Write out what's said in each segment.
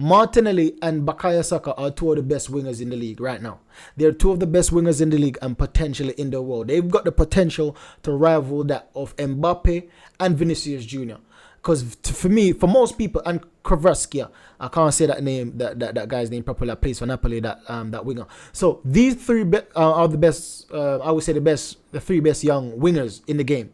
Martinelli and Bukayo Saka are two of the best wingers in the league right now. They're two of the best wingers in the league and potentially in the world. They've got the potential to rival that of Mbappe and Vinicius Jr. Because for me, for most people, and Kvaratskhelia, I can't say that name, that guy's name properly, that plays for Napoli, that winger. So these three are the best. I would say the three best young wingers in the game.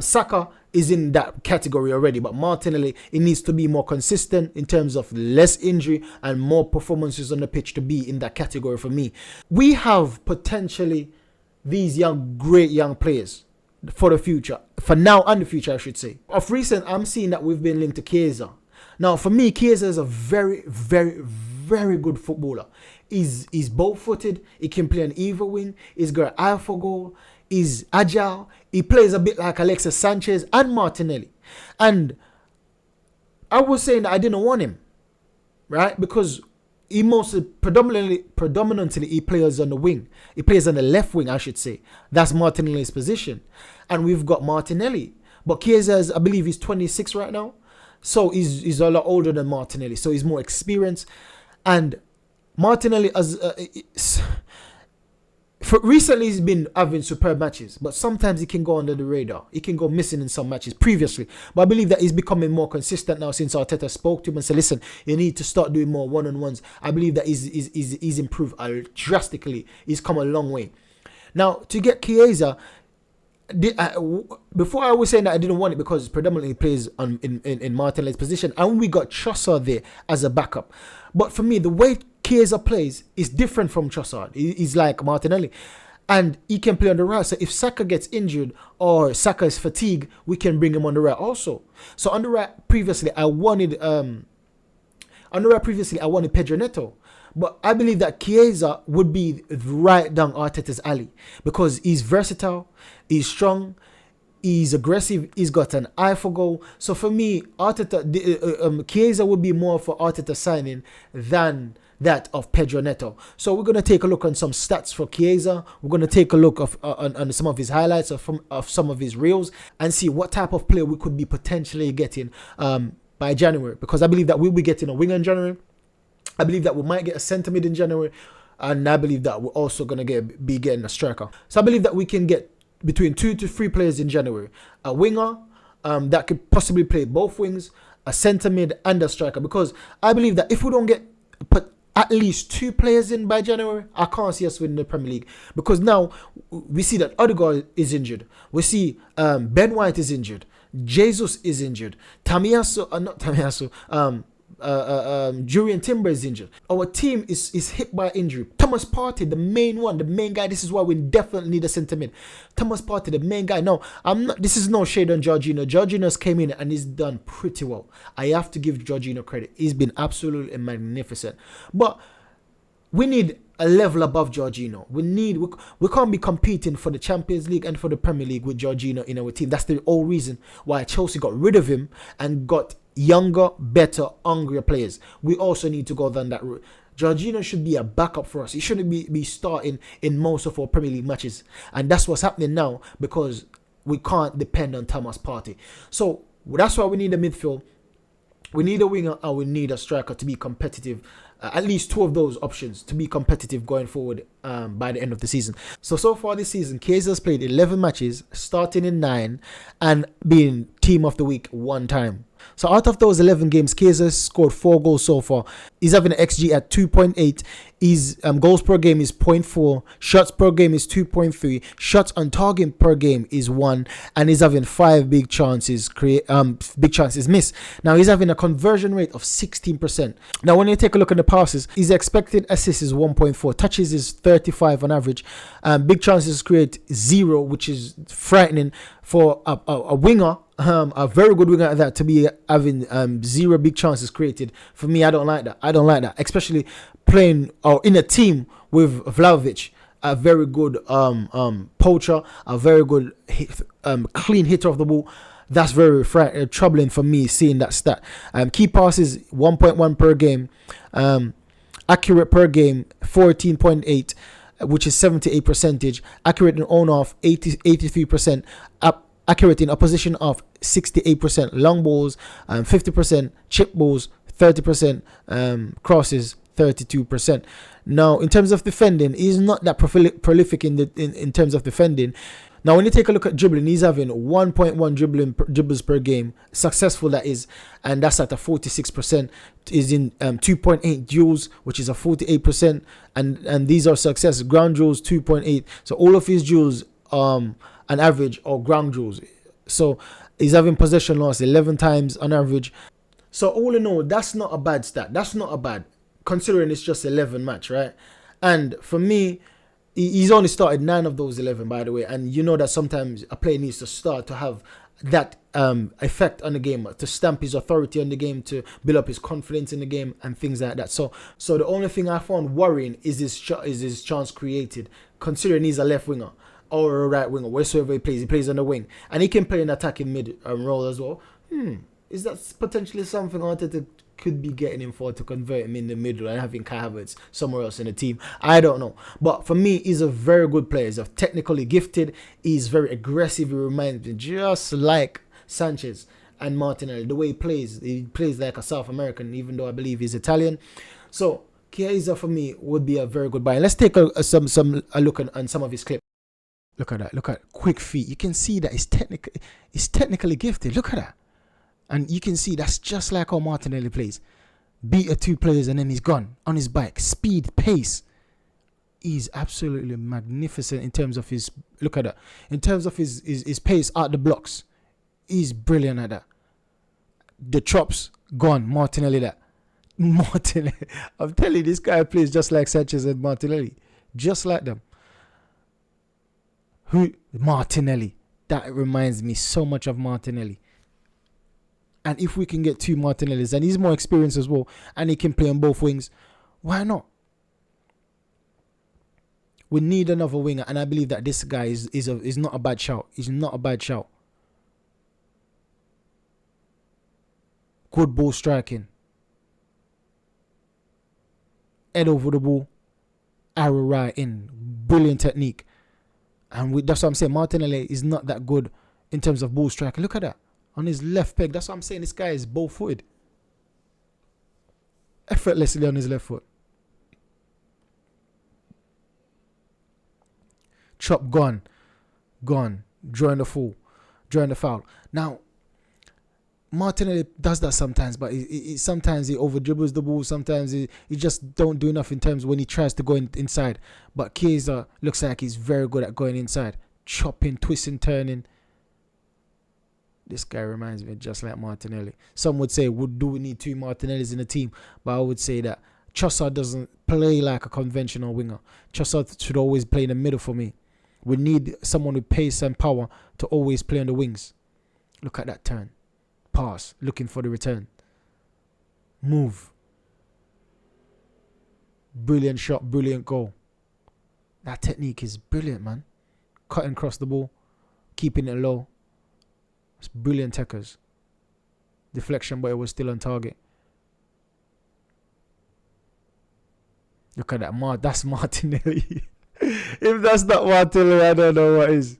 Saka is in that category already, but Martinelli, it needs to be more consistent in terms of less injury and more performances on the pitch to be in that category for me. We have potentially these great young players for the future, for now and the future, I should say. Of recent, I'm seeing that we've been linked to Chiesa. Now, for me, Chiesa is a very, very, very good footballer. He's both-footed. He can play on either wing. He's got an eye for goal. He's agile. He plays a bit like Alexis Sanchez and Martinelli. And I was saying that I didn't want him, right? Because he predominantly he plays on the wing. He plays on the left wing, I should say. That's Martinelli's position. And we've got Martinelli. But Chiesa, I believe he's 26 right now. So he's a lot older than Martinelli. So he's more experienced. And Martinelli, recently he's been having superb matches. But sometimes he can go under the radar. He can go missing in some matches previously. But I believe that he's becoming more consistent now since Arteta spoke to him and said, listen, you need to start doing more one-on-ones. I believe that he's improved drastically. He's come a long way. Now, to get Chiesa, before I was saying that I didn't want it because predominantly he plays in Martinelli's position, and we got Trossard there as a backup. But for me, the way Chiesa plays is different from Trossard. He's like Martinelli, and he can play on the right. So if Saka gets injured or Saka is fatigued, we can bring him on the right also. So on the right previously, I wanted Pedro Neto. But I believe that Chiesa would be right down Arteta's alley because he's versatile, he's strong, he's aggressive, he's got an eye for goal. So for me, Chiesa would be more for Arteta signing than that of Pedro Neto. So we're going to take a look on some stats for Chiesa. We're going to take a look on some of his highlights of some of his reels and see what type of player we could be potentially getting by January. Because I believe that we'll be getting a winger in January. I believe that we might get a centre mid in January, and I believe that we're also going to be getting a striker. So I believe that we can get between 2 to 3 players in January. A winger that could possibly play both wings, a centre mid and a striker. Because I believe that if we don't put at least 2 players in by January, I can't see us winning the Premier League. Because now we see that Odegaard is injured. We see Ben White is injured. Jesus is injured. Julian Timber is injured. Our team is hit by injury. Thomas Partey, the main guy. This is why we definitely need a centre mid. Thomas Partey, the main guy. No, this is no shade on Jorginho. Jorginho's came in and he's done pretty well. I have to give Jorginho credit. He's been absolutely magnificent. But we need a level above Jorginho. We can't be competing for the Champions League and for the Premier League with Jorginho in our team. That's the whole reason why Chelsea got rid of him and got younger, better, hungrier players. We also need to go down that route. Jorginho should be a backup for us. He shouldn't be starting in most of our Premier League matches. And that's what's happening now because we can't depend on Thomas Partey. So that's why we need a midfield. We need a winger and we need a striker to be competitive. At least 2 of those options to be competitive going forward by the end of the season. So far this season, Chiesa's played 11 matches, starting in 9 and being team of the week 1 time. So out of those 11 games, Chiesa scored 4 goals so far. He's having an XG at 2.8. His goals per game is 0.4. Shots per game is 2.3. Shots on target per game is 1. And he's having 5 big chances missed. Now he's having a conversion rate of 16%. Now when you take a look at the passes, his expected assists is 1.4. Touches is 35 on average. Big chances create 0, which is frightening for a winger. A very good winger at that to be having 0 big chances created. For me, I don't like that. Especially playing or in a team with Vlahovic, a very good poacher, a very good clean hitter of the ball. That's very troubling for me seeing that stat. Key passes 1.1 per game. Accurate per game 14.8, which is 78%. Accurate in on off 83%. Accurate in opposition of 68%, long balls 50%, chip balls 30%, crosses 32%. Now, in terms of defending, he's not that prolific in terms of defending. Now, when you take a look at dribbling, he's having 1.1 dribbles per game. Successful, that is, and that's at a 46%. Is in 2.8 duels, which is a 48%, and these are success. Ground duels 2.8. So all of his duels, an average, or ground duels. So he's having possession loss 11 times on average. So all in all, that's not a bad stat. That's not a bad, considering it's just 11 match, right? And for me, he's only started 9 of those 11, by the way. And you know that sometimes a player needs to start to have that effect on the game, to stamp his authority on the game, to build up his confidence in the game and things like that. So the only thing I found worrying is his chance created, considering he's a left winger or a right winger, wheresoever he plays on the wing. And he can play an attacking mid role as well. Is that potentially something Arteta could be getting him for, to convert him in the middle and having Kai Havertz somewhere else in the team? I don't know. But for me, he's a very good player. He's technically gifted. He's very aggressive. He reminds me just like Sanchez and Martinelli. The way he plays like a South American, even though I believe he's Italian. So Chiesa for me would be a very good buy. And let's take a look on some of his clips. Look at that. Look at quick feet. You can see that he's technically gifted. Look at that. And you can see that's just like how Martinelli plays. Beat 2 players and then he's gone on his bike. Speed, pace. He's absolutely magnificent in terms of his, look at that. In terms of his pace out the blocks. He's brilliant at that. The chops, gone. Martinelli that. Martinelli. I'm telling you, this guy plays just like Sanchez and Martinelli. Just like them. Martinelli. That reminds me so much of Martinelli. And if we can get 2 Martinellis, and he's more experienced as well, and he can play on both wings, why not? We need another winger, and I believe that this guy is not a bad shout. He's not a bad shout. Good ball striking. Head over the ball. Arrow right in. Brilliant technique. And that's what I'm saying. Martinelli is not that good in terms of ball striking. Look at that. On his left peg. That's what I'm saying. This guy is bow-footed. Effortlessly on his left foot. Chop gone. Drawing the foul. Now, Martinelli does that sometimes, but sometimes he over dribbles the ball. Sometimes he just don't do enough in terms when he tries to go inside. But Chiesa looks like he's very good at going inside. Chopping, twisting, turning. This guy reminds me just like Martinelli. Some would say, do we need 2 Martinellis in the team? But I would say that Chiesa doesn't play like a conventional winger. Chiesa should always play in the middle for me. We need someone with pace and power to always play on the wings. Look at that turn. Pass. Looking for the return. Move. Brilliant shot. Brilliant goal. That technique is brilliant, man. Cutting across the ball. Keeping it low. It's brilliant techers. Deflection, but it was still on target. Look at that. That's Martinelli. If that's not Martinelli, I don't know what is.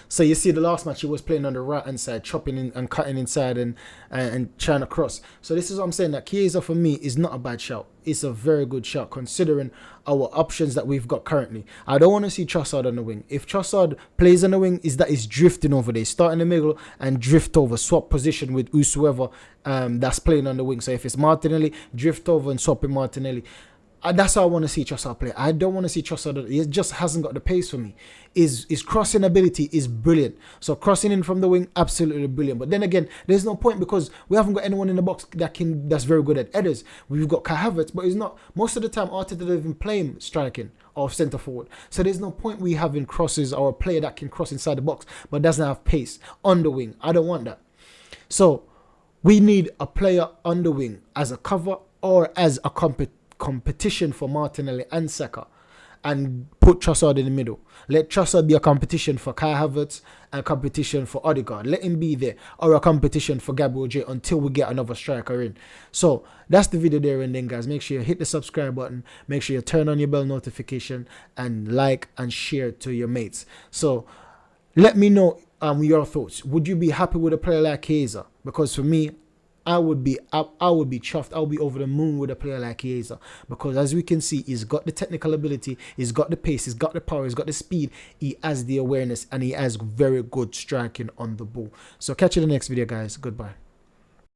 So you see the last match he was playing on the right hand side, chopping in and cutting inside and trying to cross. So this is what I'm saying, that Chiesa for me is not a bad shout. It's a very good shout considering our options that we've got currently. I don't want to see Trossard on the wing. If Trossard plays on the wing, is that he's drifting over there. Start in the middle and drift over, swap position with whosoever that's playing on the wing. So if it's Martinelli, drift over and swap with Martinelli. That's how I want to see Trossard play. I don't want to see Trossard. He just hasn't got the pace for me. His crossing ability is brilliant. So crossing in from the wing, absolutely brilliant. But then again, there's no point because we haven't got anyone in the box that's very good at headers. We've got Kai Havertz, but he's not. Most of the time, Arteta doesn't even play him striking or centre forward. So there's no point we having crosses or a player that can cross inside the box but doesn't have pace on the wing. I don't want that. So we need a player on the wing as a cover or as a competition for Martinelli and Saka, and put Trossard in the middle. Let Trossard be a competition for Kai Havertz and a competition for Odegaard. Let him be there, or a competition for Gabriel J until we get another striker in. So that's the video there and then, guys. Make sure you hit the subscribe button. Make sure you turn on your bell notification and like and share to your mates. So let me know your thoughts. Would you be happy with a player like Chiesa? Because for me, I would be chuffed. I would be over the moon with a player like Chiesa, because as we can see, he's got the technical ability, he's got the pace, he's got the power, he's got the speed, he has the awareness, and he has very good striking on the ball. So catch you in the next video, guys. Goodbye.